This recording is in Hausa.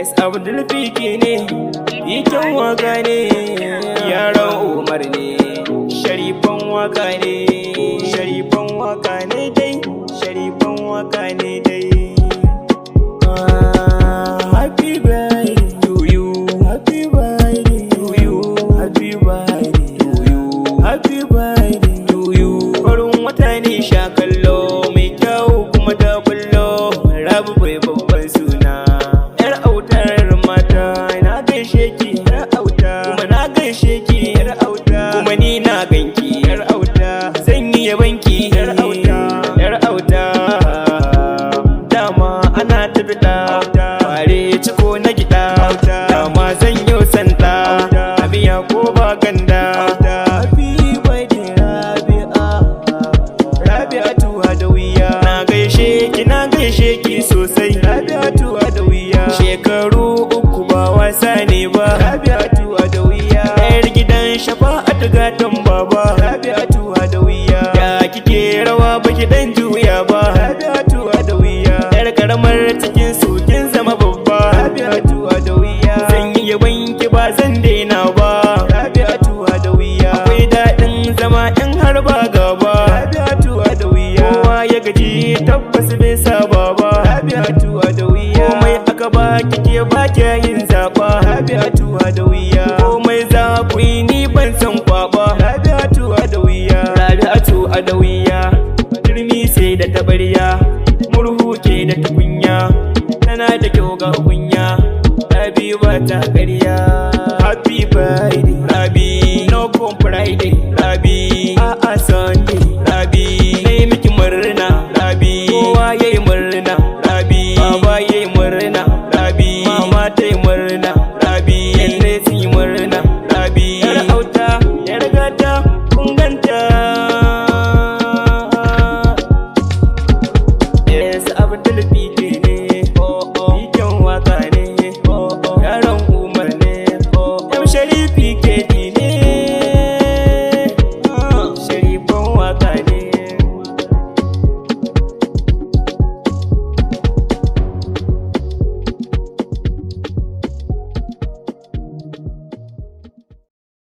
Es Abdul Fiki ne, ikin waka ne, yaran Umar ne, sharifan waka ne, sharifan waka ne dai, sharifan waka ne dai. Happy birthday to you, happy birthday to you, happy birthday to you, happy birthday to you. Farin wata ne sha kallo mai kyau kuma ta bullo, Rabu bai babban suna. Yar autar mata na gaishe ki, yar auta kuma na gaishe ki, yar auta kuma ni na ganki, yar auta zan yi yabanki, yar auta, yar auta. Dama ana ta fita fare ciko na gida, dama zan yi santa abiya ko ba ganda. Happy birthday Rabi'atu Adawiya, na gaishe ki sosai Rabi'atu Adawiya. Shekaru uku ba wasa ne ba Rabi'atu Adawiya. Yar gidan Shafa'atu gatan baba Rabi'atu Adawiya. Ya kike rawa baki dan juya ba Rabi'atu Adawiya. Yar karamar cikin su kin zama babba Rabi'atu Adawiya. Zan yi yabanki ba zan daina ba Rabi'atu Adawiya. Akwai daɗin zama in har ba gaba Rabi'atu Adawiya. Kowa ya gaji tabbas bai saba ba Rabi'atu Adawiya. Komai aka ba kike ba kya yin zaba Rabi'atu Adawiya. Komai za ku yi ni ban san kwaba Rabi'atu Adawiya. Rabi'atu Adawiya, turmi sai da tabarya, murhu ke da tukunya, tana da kyau ga kunya, Rabi ba ta ƙarya. Happy birthday Rabi, no come Friday Rabi, a'a son